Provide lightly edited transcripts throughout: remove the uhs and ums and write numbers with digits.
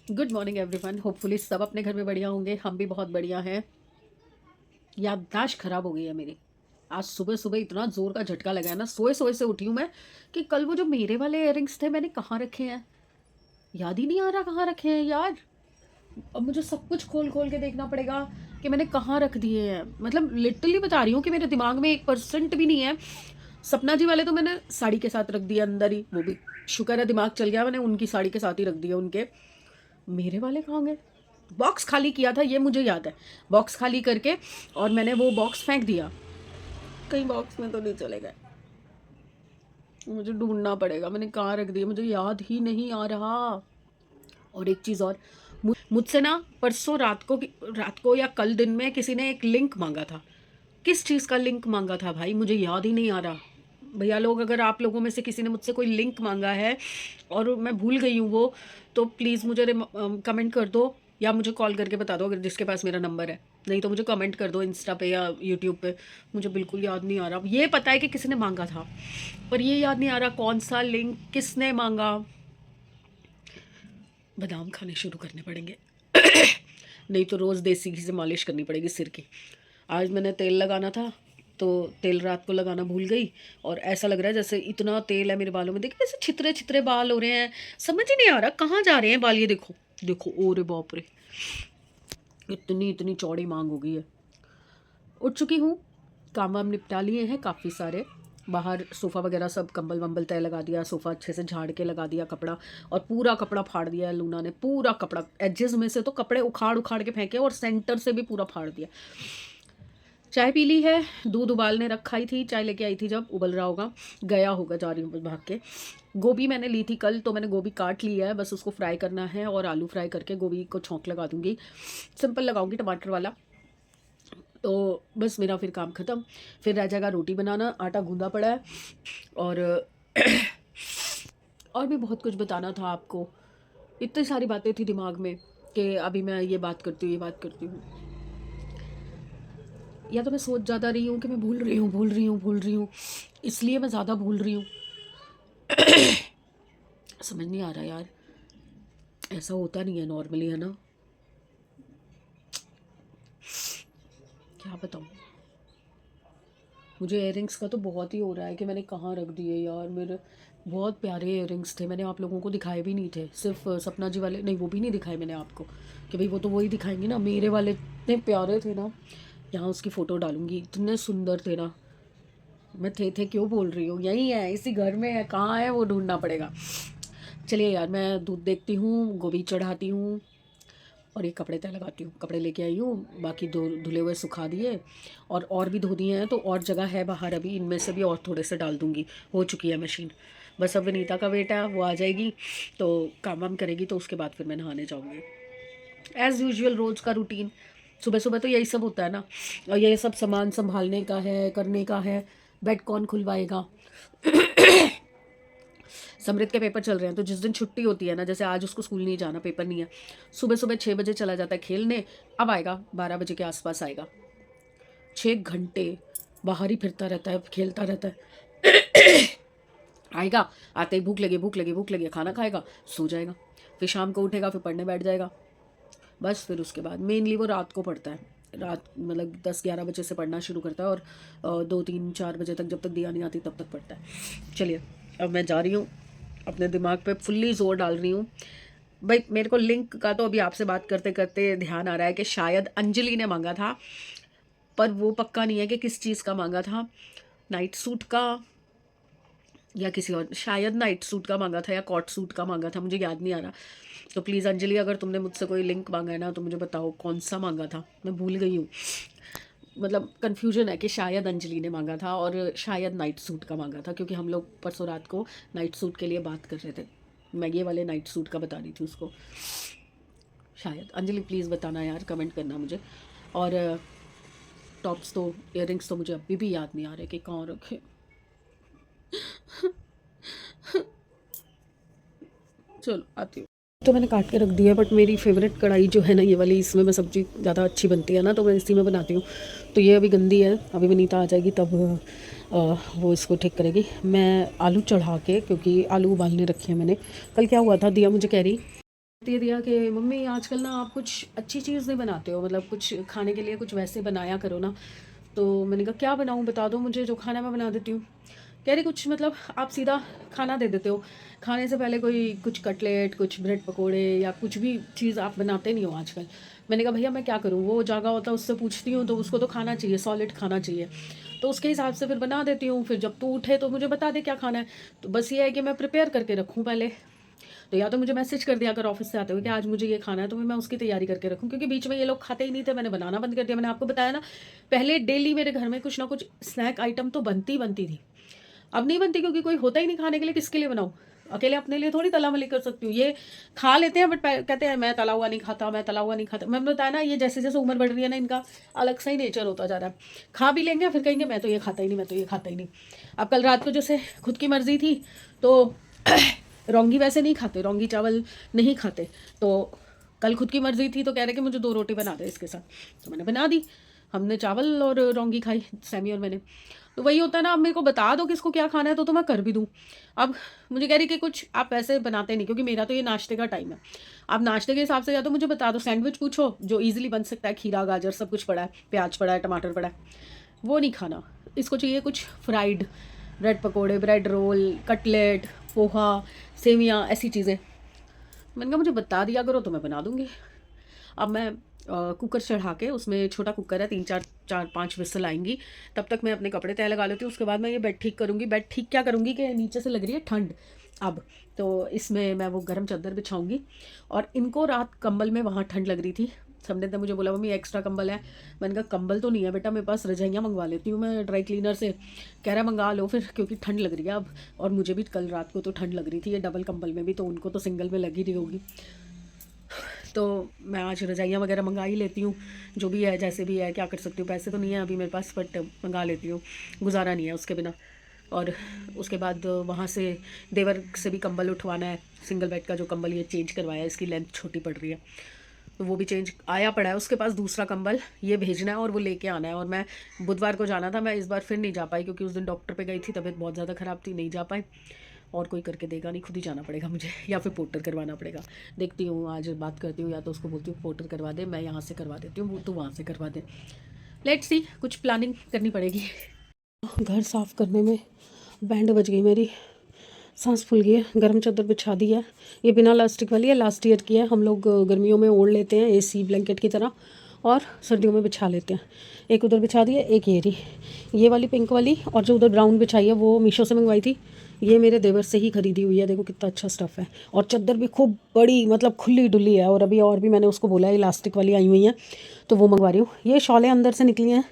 Good morning everyone. Hopefully सब अपने घर में बढ़िया होंगे, हम भी बहुत बढ़िया हैं। याददाश्त खराब हो गई है मेरी। आज सुबह सुबह इतना जोर का झटका लगा है ना, सोए सोए से उठी हूँ मैं कि कल वो जो मेरे वाले इयररिंग्स थे मैंने कहाँ रखे हैं, याद ही नहीं आ रहा कहाँ रखे हैं यार। अब मुझे सब कुछ खोल खोल के देखना पड़ेगा कि मैंने कहाँ रख दिए हैं। मतलब लिटरली बता रही हूँ कि मेरे दिमाग में 1% भी नहीं है। सपना जी वाले तो मैंने साड़ी के साथ रख दिया अंदर ही, वो भी शुक्र है दिमाग चल गया, मैंने उनकी साड़ी के साथ ही रख दिया उनके। मेरे वाले कहाँ गए? बॉक्स खाली किया था ये मुझे याद है, बॉक्स खाली करके और मैंने वो बॉक्स फेंक दिया। कहीं बॉक्स में तो नहीं चले गए, मुझे ढूंढना पड़ेगा मैंने कहाँ रख दिया, मुझे याद ही नहीं आ रहा। और एक चीज़ और, मुझसे ना परसों रात को या कल दिन में किसी ने एक लिंक मांगा था। किस चीज़ का लिंक मांगा था भाई, मुझे याद ही नहीं आ रहा। भैया लोग, अगर आप लोगों में से किसी ने मुझसे कोई लिंक मांगा है और मैं भूल गई हूँ वो, तो प्लीज़ मुझे कमेंट कर दो या मुझे कॉल करके बता दो, अगर जिसके पास मेरा नंबर है। नहीं तो मुझे कमेंट कर दो इंस्टा पे या यूट्यूब पे। मुझे बिल्कुल याद नहीं आ रहा। ये पता है कि किसी ने मांगा था, पर ये याद नहीं आ रहा कौन सा लिंक किसने मांगा। बादाम खाने शुरू करने पड़ेंगे नहीं तो रोज़ देसी घी से मालिश करनी पड़ेगी सिर की। आज मैंने तेल लगाना था तो तेल रात को लगाना भूल गई, और ऐसा लग रहा है जैसे इतना तेल है मेरे बालों में, देखिए जैसे छितरे छितरे बाल हो रहे हैं। समझ ही नहीं आ रहा कहाँ जा रहे हैं बाल। ये देखो देखो, ओ रे बाप रे, इतनी इतनी चौड़ी मांग हो गई है। उठ चुकी हूँ, काम वाम निपटा लिए हैं काफ़ी सारे। बाहर सोफ़ा वगैरह सब कंबल वंबल तय लगा दिया, सोफ़ा अच्छे से झाड़ के लगा दिया कपड़ा, और पूरा कपड़ा फाड़ दिया है लूना ने। पूरा कपड़ा, एजेस में से तो कपड़े उखाड़ उखाड़ के फेंके और सेंटर से भी पूरा फाड़ दिया। चाय पी ली है, दूध उबालने रखा ही थी, चाय लेके आई थी जब, उबल रहा होगा, गया होगा, जा रही हूँ बस भाग के। गोभी मैंने ली थी कल, तो मैंने गोभी काट लिया है, बस उसको फ्राई करना है और आलू फ्राई करके गोभी को छौंक लगा दूंगी। सिंपल लगाऊंगी टमाटर वाला, तो बस मेरा फिर काम ख़त्म। फिर रह जाएगा रोटी बनाना, आटा गूंदा पड़ा है। और और भी बहुत कुछ बताना था आपको। इतनी सारी बातें थी दिमाग में कि अभी मैं ये बात करती हूँ, ये बात करती हूँ। या तो मैं सोच ज़्यादा रही हूँ कि मैं भूल रही हूँ, भूल रही हूँ, भूल रही हूँ, इसलिए मैं ज़्यादा भूल रही हूँ। समझ नहीं आ रहा यार, ऐसा होता नहीं है नॉर्मली, है ना? क्या बताऊँ। मुझे इयररिंग्स का तो बहुत ही हो रहा है कि मैंने कहाँ रख दिए यार। मेरे बहुत प्यारे इयररिंग्स थे, मैंने आप लोगों को दिखाए भी नहीं थे। सिर्फ सपना जी वाले, नहीं वो भी नहीं दिखाए मैंने आपको, कि भाई वो तो वही दिखाएंगे ना। मेरे वाले इतने प्यारे थे ना, यहाँ उसकी फ़ोटो डालूंगी, इतने सुंदर थे ना। मैं थे क्यों बोल रही हूँ, यही है, इसी घर में है, कहाँ है वो ढूंढना पड़ेगा। चलिए यार, मैं दूध देखती हूँ, गोभी चढ़ाती हूँ, और ये कपड़े तय लगाती हूँ। कपड़े लेके आई हूँ, बाकी दो धुले हुए सुखा दिए, और भी धो दिए हैं, तो और जगह है बाहर अभी, इनमें से भी और थोड़े से डाल दूँगी। हो चुकी है मशीन, बस अब विनीता का वेट है, वो आ जाएगी तो काम वाम करेगी, तो उसके बाद फिर मैं नहाने जाऊँगी। एज़ यूजुअल रोज़ का रूटीन। सुबह सुबह तो यही सब होता है ना, और ये सब सामान संभालने का है, करने का है। बेड कौन खुलवाएगा। समृद्ध के पेपर चल रहे हैं, तो जिस दिन छुट्टी होती है ना, जैसे आज उसको स्कूल नहीं जाना, पेपर नहीं है, सुबह सुबह 6 बजे चला जाता है खेलने। अब आएगा 12 बजे के आसपास आएगा, 6 घंटे बाहर ही फिरता रहता है, खेलता रहता है। आएगा, आते ही भूख लगी, भूख लगी, भूख लगी, खाना खाएगा, सो जाएगा। फिर शाम को उठेगा, फिर पढ़ने बैठ जाएगा। बस फिर उसके बाद मेनली वो रात को पढ़ता है। रात मतलब 10-11 बजे से पढ़ना शुरू करता है, और 2-3-4 बजे तक, जब तक दिया नहीं आती तब तक पढ़ता है। चलिए, अब मैं जा रही हूँ, अपने दिमाग पे फुल्ली जोर डाल रही हूँ। भाई मेरे को लिंक का तो अभी आपसे बात करते करते ध्यान आ रहा है कि शायद अंजलि ने मांगा था, पर वो पक्का नहीं है कि किस चीज़ का मांगा था। नाइट सूट का या किसी और, शायद नाइट सूट का मांगा था या कॉट सूट का मांगा था, मुझे याद नहीं आ रहा। तो प्लीज़ अंजलि, अगर तुमने मुझसे कोई लिंक मांगा है ना, तो मुझे बताओ कौन सा मांगा था, मैं भूल गई हूँ। मतलब कन्फ्यूजन है कि शायद अंजलि ने मांगा था और शायद नाइट सूट का मांगा था, क्योंकि हम लोग परसों रात को नाइट सूट के लिए बात कर रहे थे। मैं ये वाले नाइट सूट का बता रही थी उसको। शायद अंजलि, प्लीज़ बताना यार, कमेंट करना मुझे। और टॉप्स तो, इयररिंग्स तो मुझे अभी भी याद नहीं आ रहे कि कहाँ रखे। चलो आती हूँ। तो मैंने काट के रख दिया, बट मेरी फेवरेट कढ़ाई जो है ना ये वाली, इसमें मैं सब्ज़ी ज़्यादा अच्छी बनती है ना, तो मैं इसी में बनाती हूँ। तो ये अभी गंदी है, अभी विनीता आ जाएगी तब वो इसको ठीक करेगी। मैं आलू चढ़ा के, क्योंकि आलू उबालने रखे हैं मैंने। कल क्या हुआ था, दिया मुझे कह रही दे दिया कि मम्मी आजकल ना आप कुछ अच्छी चीज़ नहीं बनाते हो, मतलब कुछ खाने के लिए कुछ वैसे बनाया करो ना। तो मैंने कहा क्या बनाऊँ, बता दो मुझे, जो खाना मैं बना देती हूँ। कह रही कुछ मतलब आप सीधा खाना दे देते हो, खाने से पहले कोई कुछ कटलेट, कुछ ब्रेड पकोड़े या कुछ भी चीज़ आप बनाते नहीं हो आजकल। मैंने कहा भैया मैं क्या करूँ, वो जागा होता है उससे पूछती हूँ तो उसको तो खाना चाहिए, सॉलिड खाना चाहिए, तो उसके हिसाब से फिर बना देती हूँ। फिर जब तू उठे तो मुझे बता दे क्या खाना है। तो बस ये है कि मैं प्रिपेयर करके रखूँ पहले। तो या तो मुझे मैसेज कर दिया अगर ऑफिस से आते हुए कि आज मुझे ये खाना है, तो मैं उसकी तैयारी करके रखूँ, क्योंकि बीच में ये लोग खाते ही नहीं थे, मैंने बनाना बंद कर दिया। मैंने आपको बताया ना, पहले डेली मेरे घर में कुछ ना कुछ स्नैक आइटम तो बनती थी। अब नहीं बनती क्योंकि कोई होता ही नहीं खाने के लिए, किसके लिए बनाऊँ। अकेले अपने लिए थोड़ी तला मली कर सकती हूँ। ये खा लेते हैं बट कहते हैं मैं तला हुआ नहीं खाता, मैं तला हुआ नहीं खाता। मैं बताया ना, ये जैसे जैसे उम्र बढ़ रही है ना, इनका अलग सा ही नेचर होता जा रहा है। खा भी लेंगे फिर कहेंगे मैं तो ये खाता ही नहीं, मैं तो ये खाता ही नहीं। अब कल रात को जैसे खुद की मर्जी थी तो रौंगी वैसे नहीं खाते, रौंगी चावल नहीं खाते, तो कल खुद की मर्जी थी तो कह रहे कि मुझे 2 रोटी बना दे इसके साथ, तो मैंने बना दी। हमने चावल और रौंगी खाई, सैमी और मैंने। तो वही होता है ना, अब मेरे को बता दो किसको क्या खाना है तो मैं कर भी दूँ। अब मुझे कह रही कि कुछ आप वैसे बनाते नहीं, क्योंकि मेरा तो ये नाश्ते का टाइम है। आप नाश्ते के हिसाब से या तो मुझे बता दो, सैंडविच पूछो जो ईजिली बन सकता है, खीरा गाजर सब कुछ पड़ा है, प्याज पड़ा है, टमाटर पड़ा है, वो नहीं खाना। इसको चाहिए कुछ फ्राइड, ब्रेड पकोड़े, ब्रेड रोल, कटलेट, पोहा, सेवियाँ, ऐसी चीज़ें। मैंने कहा मुझे बता दिया करो तो मैं बना दूँगी। अब मैं कुकर चढ़ा के, उसमें छोटा कुकर है, 3 4 5 विसल आएंगी, तब तक मैं अपने कपड़े तय लगा लेती हूँ। उसके बाद मैं ये बेड ठीक करूँगी। बेड ठीक क्या करूँगी कि नीचे से लग रही है ठंड अब, तो इसमें मैं वो गर्म चादर बिछाऊँगी। और इनको रात कंबल में वहाँ ठंड लग रही थी, सबने तो मुझे बोला मम्मी एक्स्ट्रा कंबल है। मैंने कहा कंबल तो नहीं है बेटा मेरे पास, रजाइयाँ मंगवा लेती हूँ मैं ड्राई क्लीनर से। कह रहा मंगा लो फिर, क्योंकि ठंड लग रही है अब, और मुझे भी कल रात को तो ठंड लग रही थी, ये डबल कंबल में भी, तो उनको तो सिंगल में लग ही रही होगी। तो मैं आज रजाइयाँ वगैरह मंगा ही लेती हूँ, जो भी है जैसे भी है, क्या कर सकती हूँ, पैसे तो नहीं है अभी मेरे पास बट मंगा लेती हूँ, गुजारा नहीं है उसके बिना। और उसके बाद वहाँ से देवर से भी कंबल उठवाना है, सिंगल बेड का जो कंबल ये चेंज करवाया है, इसकी लेंथ छोटी पड़ रही है, तो वो भी चेंज आया पड़ा है उसके पास दूसरा कंबल, ये भेजना है और वो लेके आना है। और मैं बुधवार को जाना था, मैं इस बार फिर नहीं जा पाई क्योंकि उस दिन डॉक्टर पे गई थी, तबीयत बहुत ज़्यादा ख़राब थी, नहीं जा पाई। और कोई करके देगा नहीं, खुद ही जाना पड़ेगा मुझे या फिर पोर्टर करवाना पड़ेगा। देखती हूँ, आज बात करती हूँ, या तो उसको बोलती हूँ पोर्टर करवा दे, मैं यहाँ से करवा देती हूँ, वो तो वहाँ से करवा दे। लेट्स सी, कुछ प्लानिंग करनी पड़ेगी। घर साफ़ करने में बैंड बज गई मेरी, सांस फूल गई है। गर्म चादर बिछा दी है, ये बिना लास्टिक वाली है, लास्ट ईयर की है। हम लोग गर्मियों में ओढ़ लेते हैं एसी ब्लैंकेट की तरह, और सर्दियों में बिछा लेते हैं। एक उधर बिछा दी है, एक ये रही, ये वाली पिंक वाली, और जो उधर ब्राउन बिछाई है वो मीशो से मंगवाई थी, ये मेरे देवर से ही खरीदी हुई है। देखो कितना अच्छा स्टफ़ है, और चादर भी खूब बड़ी, मतलब खुली डुली है। और अभी और भी मैंने उसको बोला है इलास्टिक वाली आई हुई हैं, तो वो मंगवा रही हूँ। ये शॉलें अंदर से निकली हैं,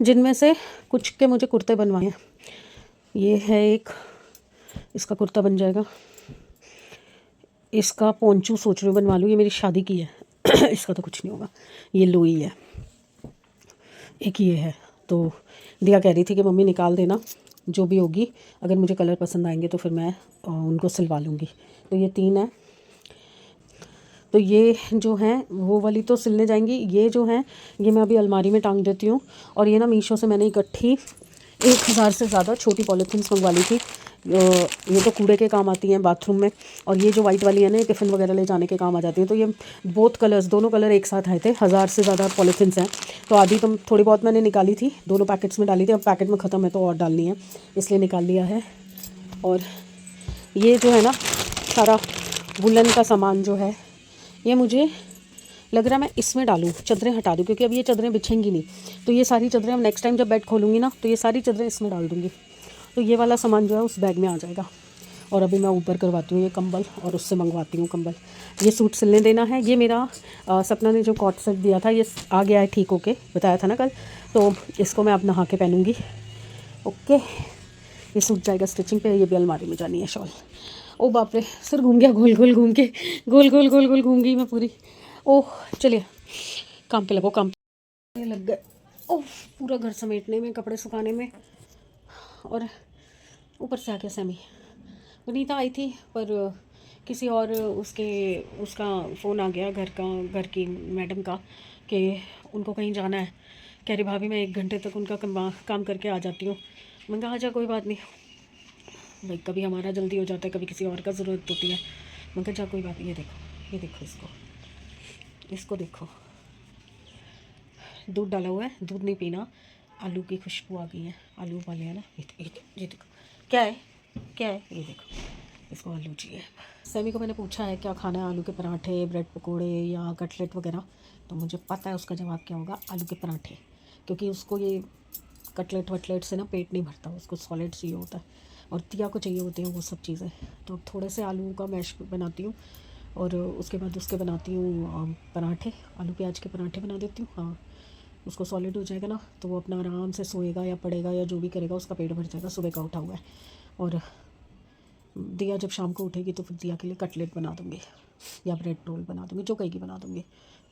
जिनमें से कुछ के मुझे कुर्ते बनवाए हैं। ये है एक, इसका कुर्ता बन जाएगा। इसका पोंचू सोच रही हूँ बनवा लूँ, ये मेरी शादी की है इसका तो कुछ नहीं होगा। ये लोई है, एक ये है। तो दिया कह रही थी कि मम्मी निकाल देना, जो भी होगी अगर मुझे कलर पसंद आएंगे तो फिर मैं उनको सिलवा लूँगी। तो ये 3 है। तो ये जो हैं वो वाली तो सिलने जाएंगी, ये जो हैं ये मैं अभी अलमारी में टांग देती हूँ। और ये ना मीशो से मैंने इकट्ठी 1000 से ज़्यादा छोटी पॉलीथीन्स मंगवा ली थी। ये तो कूड़े के काम आती हैं बाथरूम में, और ये जो वाइट वाली है ना, ये टिफ़िन वगैरह ले जाने के काम आ जाती है। तो ये बोथ कलर्स, दोनों कलर एक साथ आए थे। 1000 से ज़्यादा पॉलीथीन्स हैं, तो आधी तो थोड़ी बहुत मैंने निकाली थी, दोनों पैकेट्स में डाली थी, अब पैकेट में ख़त्म है तो और डालनी है, इसलिए निकाल लिया है। और ये जो है ना सारा वुलन का सामान जो है, ये मुझे लग रहा है मैं इसमें डालूँ, चादरें हटा दूँ, क्योंकि अब ये चादरें बिछेंगी नहीं। तो ये सारी चादरें अब नेक्स्ट टाइम जब बेड खोलूँगी ना, तो ये सारी चादरें इसमें डाल दूँगी, तो ये वाला सामान जो है उस बैग में आ जाएगा। और अभी मैं ऊपर करवाती हूँ ये कंबल, और उससे मंगवाती हूँ कंबल। ये सूट सिलने देना है। ये मेरा सपना ने जो कॉट सेट दिया था, ये आ गया है ठीक होके, बताया था ना कल, तो इसको मैं अब नहा के पहनूँगी। ओके, ये सूट जाएगा स्टिचिंग पे। ये भी अलमारी में जानी है शॉल। ओ बाप रे, सिर घूम गया, गोल गोल घूम के, गोल गोल गोल गोल घूम गई मैं पूरी। ओह चलिए काम पे लगो, काम पे लग गए। ओह, पूरा घर समेटने में, कपड़े सुखाने में, और ऊपर से आ गया सैमी। वनीता आई थी पर किसी और उसका फ़ोन आ गया, घर की मैडम का, कि उनको कहीं जाना है। कह रही भाभी मैं 1 घंटे तक उनका काम करके आ जाती हूँ। मैंने कहा आजा, कोई बात नहीं भाई, कभी हमारा जल्दी हो जाता है, कभी किसी और का ज़रूरत होती है। मैंने कहा जा कोई बात नहीं। ये देखो ये देखो इसको देखो, दूध डाला हुआ है, दूध नहीं पीना, आलू की खुशबू आ गई है, आलू वाले हैं ना, ये देखो क्या है ये देखो, इसको आलू चाहिए। सैमी को मैंने पूछा है क्या खाना है, आलू के पराठे, ब्रेड पकोड़े या कटलेट वगैरह, तो मुझे पता है उसका जवाब क्या होगा, आलू के पराठे, क्योंकि उसको ये कटलेट वटलेट से ना पेट नहीं भरता, उसको सॉलिड चाहिए होता है, और तिया को चाहिए होते हैं वो सब चीज़ें। तो थोड़े से आलू का मैश बनाती हूँ, और उसके बाद उसके बनाती हूँ पराठे, आलू प्याज के पराठे बना देती हूँ। हाँ, उसको सॉलिड हो जाएगा ना, तो वो अपना आराम से सोएगा या पड़ेगा या जो भी करेगा, उसका पेट भर जाएगा, सुबह का उठा हुआ है। और दिया जब शाम को उठेगी तो फिर दिया के लिए कटलेट बना दूँगी या ब्रेड रोल बना दूँगी, जो कहेगी बना दूँगी,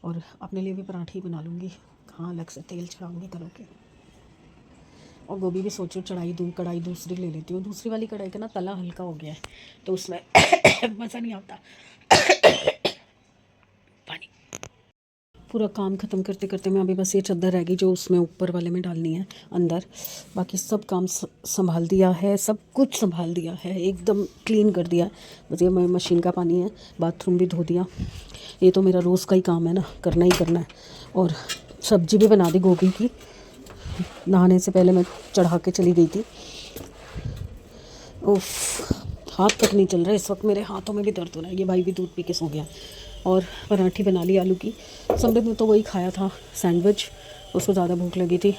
और अपने लिए भी पराठे ही बना लूँगी। हाँ, अलग से तेल चढ़ाऊँगी करो के। और गोभी भी सोचो कढ़ाई दूसरी ले लेती हूँ, दूसरी वाली कढ़ाई का ना तला हल्का हो गया है, तो उसमें मज़ा नहीं आता। पानी पूरा काम ख़त्म करते करते मैं अभी बस ये चादर रह गई जो उसमें ऊपर वाले में डालनी है अंदर, बाकी सब काम संभाल दिया है, सब कुछ संभाल दिया है, एकदम क्लीन कर दिया। बस ये मशीन का पानी है, बाथरूम भी धो दिया। ये तो मेरा रोज़ का ही काम है ना, करना ही करना है। और सब्जी भी बना दी गोभी की, नहाने से पहले मैं चढ़ा के चली गई थी। उफ, हाथ तक नहीं चल रहा इस वक्त, मेरे हाथों में भी दर्द हो रहा है। ये भाई भी दूध पी के सो गया। और पराठी बना ली आलू की, समृद्ध ने तो वही खाया था सैंडविच, उसको ज़्यादा भूख लगी थी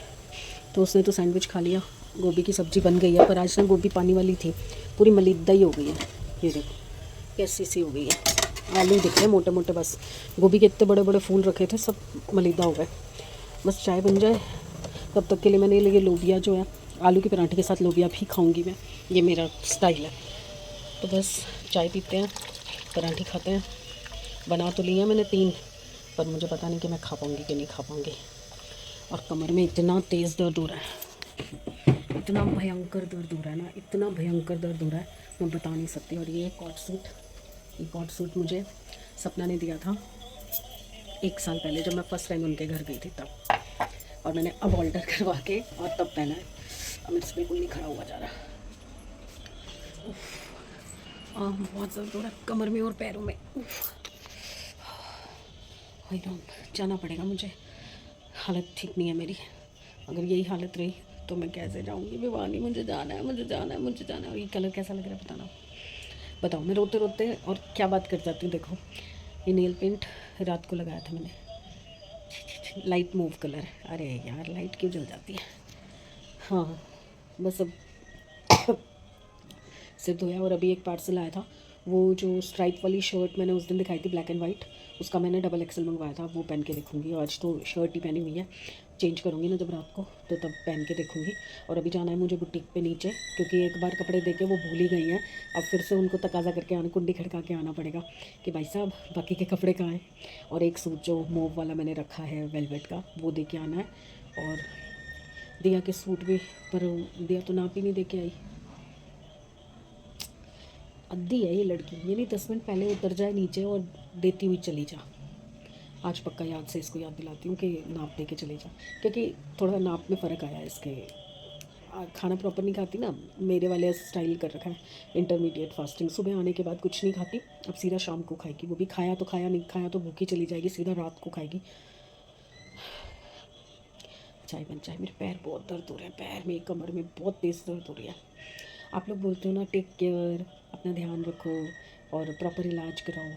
तो उसने तो सैंडविच खा लिया। गोभी की सब्ज़ी बन गई है, पर आज ना गोभी पानी वाली थी, पूरी मलिद्दा ही हो गई है। ये देखो कैसी सी हो गई है, आलू दिख रहे मोटे मोटे, बस गोभी के इतने बड़े बड़े फूल रखे थे सब मलिद्दा हो गए। बस चाय बन जाए तब तक के लिए मैंने ये लोबिया जो है, आलू के पराठे के साथ लोबिया भी खाऊंगी मैं, ये मेरा स्टाइल है। तो बस चाय पीते हैं, पराठे खाते हैं। बना तो लिया मैंने 3, पर मुझे पता नहीं कि मैं खा पाऊँगी कि नहीं खा पाऊँगी। और कमर में इतना तेज़ दर्द हो रहा है, इतना भयंकर दर्द हो रहा है ना, इतना भयंकर दर्द हो रहा है, मैं बता नहीं सकती। और ये कॉट सूट मुझे सपना ने दिया था 1 साल पहले, जब मैं फर्स्ट टाइम उनके घर गई थी तब, और मैंने अब ऑल्टर करवा के और तब पहना है। अब मेरे से बिल्कुल नहीं खड़ा हुआ जा रहा। बहुत दर्द हो रहा है कमर में और पैरों में। जाना पड़ेगा मुझे, हालत ठीक नहीं है मेरी। अगर यही हालत रही तो मैं कैसे जाऊंगी भिवानी, मुझे जाना है। और ये कलर कैसा लग रहा है बताओ। मैं रोते रोते और क्या बात कर जाती हूँ। देखो ये नेल पेंट रात को लगाया था मैंने, लाइट मूव कलर। अरे यार लाइट क्यों जल जाती है। हाँ बस अब सिर धोया। और अभी एक पार्सल आया था, वो जो स्ट्राइप वाली शर्ट मैंने उस दिन दिखाई थी ब्लैक एंड वाइट, उसका मैंने डबल एक्सल मंगवाया था, वो पहन के देखूँगी। आज तो शर्ट ही पहनी हुई है, चेंज करूँगी ना जब रात को तो तब पहन के देखूँगी। और अभी जाना है मुझे बुटीक पे नीचे, क्योंकि एक बार कपड़े देके वो भूल ही गई हैं। अब फिर से उनको तकाजा करके आना, कुंडी खड़का के आना पड़ेगा कि भाई साहब बाकी के कपड़े कहाँ हैं। और एक सूट जो मोव वाला मैंने रखा है वेलवेट का, वो दे के आना है। और दिया के सूट भी, पर दिया तो नाप ही नहीं दे के आई। अद्दी है ये लड़की, ये नहीं 10 मिनट पहले उतर जाए नीचे और देती हुई चली जा। आज पक्का याद से इसको याद दिलाती हूँ कि नाप दे के चले जा, क्योंकि थोड़ा नाप में फ़र्क आया है इसके। खाना प्रॉपर नहीं खाती ना, मेरे वाले स्टाइल कर रखा है, इंटरमीडिएट फास्टिंग। सुबह आने के बाद कुछ नहीं खाती, अब सीधा शाम को खाएगी, वो भी खाया तो खाया, नहीं खाया तो भूखी चली जाएगी, सीधा रात को खाएगी। चाय बन जाए। मेरे पैर बहुत दर्द हो रहे हैं, पैर में कमर में बहुत तेज़ दर्द हो रही है। आप लोग बोलते हो ना टेक केयर, अपना ध्यान रखो और प्रॉपर इलाज कराओ।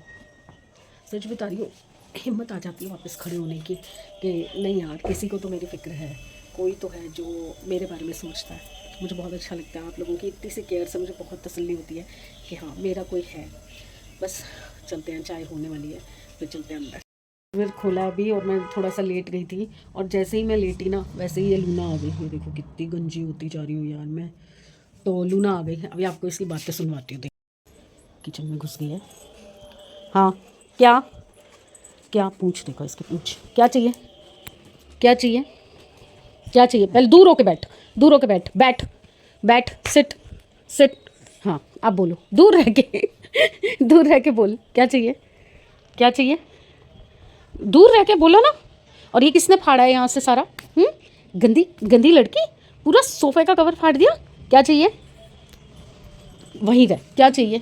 सच बता रही हूँ, हिम्मत आ जाती है वापस खड़े होने की कि नहीं यार किसी को तो मेरी फ़िक्र है, कोई तो है जो मेरे बारे में सोचता है। मुझे बहुत अच्छा लगता है आप लोगों की इतनी सी केयर से, मुझे बहुत तसल्ली होती है कि हाँ मेरा कोई है। बस चलते हैं, चाय होने वाली है, फिर चलते हैं अंदर। फिर खोला अभी और मैं थोड़ा सा लेट गई थी, और जैसे ही मैं लेटी ना वैसे ही ये लूना आ गई। ये देखो कितनी गंजी होती जा रही हूँ यार मैं। तो लूना आ गई, अभी आपको इसकी बातें सुनवाती हूँ। किचन में घुस गई है। हाँ क्या क्या पूछ, देखो इसके पूछ, क्या चाहिए क्या चाहिए क्या चाहिए। पहले दूर होके बैठ, बैठ सिट। हाँ आप बोलो, दूर रह के दूर रह के बोल, क्या चाहिए दूर रह के बोलो ना। और ये किसने फाड़ा है यहाँ से सारा? गंदी लड़की, पूरा सोफे का कवर फाड़ दिया। क्या चाहिए? वहीं रह, क्या चाहिए?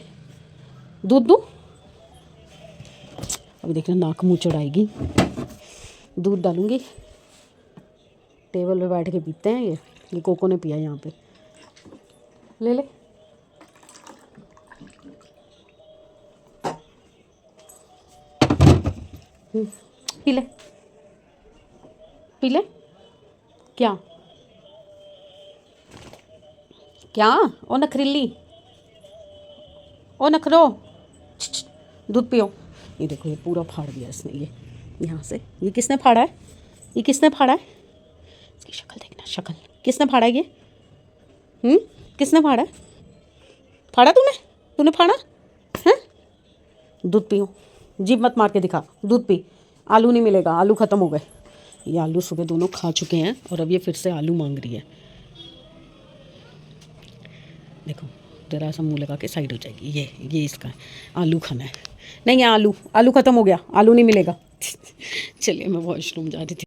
दूध दूँ? अभी देखना नाक मुँह चढ़ाएगी। दूध डालूँगी, टेबल पे बैठ के पीते हैं ये कोको ने पिया यहाँ पे। ले ले पी ले पी ले। क्या क्या ओ नखरिल्ली, ओ नखरो, दूध पियो। ये देखो ये पूरा फाड़ दिया इसने, ये यहाँ से। ये किसने फाड़ा है? ये किसने फाड़ा है? इसकी शक्ल देखना, शक्ल। किसने फाड़ा है ये? किसने फाड़ा है? फाड़ा तूने फाड़ा है? दूध पियो, जीभ मत मार के दिखा, दूध पी। आलू नहीं मिलेगा, आलू ख़त्म हो गए। ये आलू सुबह दोनों खा चुके हैं और अब ये फिर से आलू मांग रही है। देखो ज़रा सा मुँह लगा के साइड हो जाएगी। ये इसका है, आलू खाना है। नहीं है आलू ख़त्म हो गया, आलू नहीं मिलेगा। चलिए मैं वॉशरूम जा रही थी।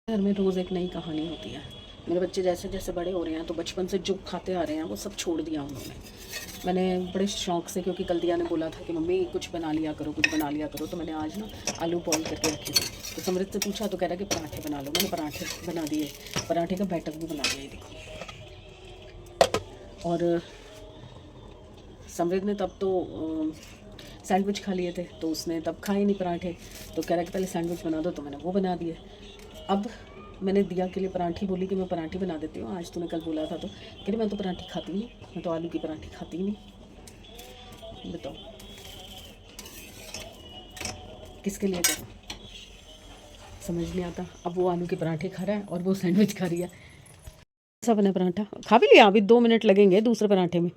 घर में रोज़ एक नई कहानी होती है। मेरे बच्चे जैसे जैसे बड़े हो रहे हैं तो बचपन से जो खाते आ रहे हैं वो सब छोड़ दिया उन्होंने। मैंने बड़े शौक़ से, क्योंकि कल दिया ने बोला था कि मम्मी कुछ बना लिया करो, तो मैंने आज ना आलू बॉईल करके रखे थे। तो समृद्ध से पूछा तो कह रहा कि पराठे बना लो। मैंने पराठे बना दिए, पराठे का बैटर भी बना दिया, ये देखो। और समृद्ध ने तब तो सैंडविच खा लिए थे, तो उसने तब खाए नहीं पराठे, तो कह रहा कि पहले सैंडविच बना दो, तो मैंने वो बना दिए। अब मैंने दिया के लिए पराठी बोली कि मैं पराठी बना देती हूँ, आज तूने कल बोला था तो कह रही मैं तो पराठी खाती नहीं, मैं तो आलू की पराठी खाती ही नहीं। बताओ किसके लिए करूँ, समझ नहीं आता। अब वो आलू के पराठे खा रहा है और वो सैंडविच खा रही है। सब बना पराठा खा भी लिया, अभी 2 मिनट लगेंगे दूसरे पराठे में।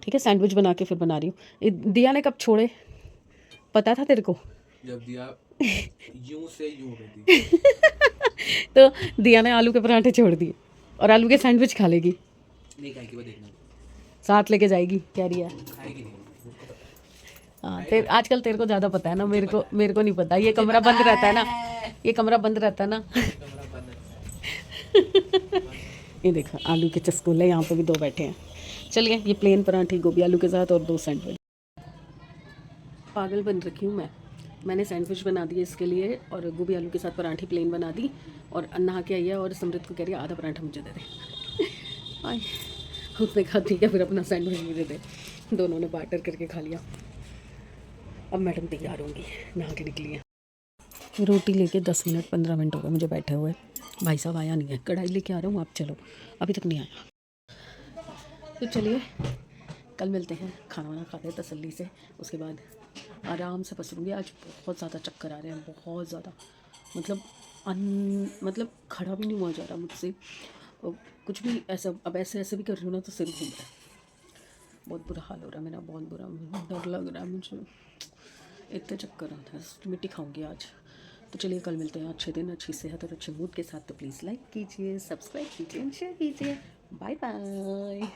ठीक है, सैंडविच बना के फिर बना रही हूँ। दिया ने कब छोड़े पता था तेरे को? जब दिया यूं से यूं होती। तो दिया ने आलू के पराठे छोड़ दिए और आलू के सैंडविच खा लेगी। नहीं खाएगी, वो देखना साथ लेके जाएगी कह रही है। खाएगी नहीं। हाँ आजकल तेरे को ज़्यादा पता है ना, मेरे को नहीं पता। ये कमरा बंद रहता है ना, ये कमरा बंद रहता है ना। ये देखो आलू के चस्कोले यहाँ पे भी 2 बैठे हैं। चलिए ये प्लेन पराठी गोभी आलू के साथ और 2 सैंडविच। पागल बन रखी हूँ मैंने सैंडविच बना दिए इसके लिए और गोभी आलू के साथ पराठी प्लेन बना दी। और नहा के आई है और समृद्ध को कह रही है आधा पराठा मुझे दे दे। आए उसने कहा ठीक है, फिर अपना सैंडविच भी दे दे। दोनों ने बार्टर करके खा लिया। अब मैडम तैयार होंगी, नहा के निकली है। रोटी लेके 10 मिनट 15 मिनट हो गए मुझे बैठे हुए। भाई साहब आया नहीं है, कढ़ाई लेके आ रहा हूँ, आप चलो, अभी तक नहीं आया। तो चलिए कल मिलते हैं, खाना वाना खाते हैं तसल्ली से, उसके बाद आराम से पसरूँगी। आज बहुत ज़्यादा चक्कर आ रहे हैं, बहुत ज़्यादा, मतलब खड़ा भी नहीं हुआ जा रहा मुझसे, और कुछ भी ऐसा। अब ऐसे भी कर रही हूँ ना तो सिर घूम रहा है, बहुत बुरा हाल हो रहा है मेरा, बहुत बुरा, डर लग रहा है मुझे, इतने चक्कर आता है। मिट्टी खाऊंगी आज। तो चलिए कल मिलते हैं, अच्छे दिन, अच्छी सेहत और अच्छे मूड के साथ। तो प्लीज़ लाइक कीजिए, सब्सक्राइब कीजिए, शेयर कीजिए। Bye bye.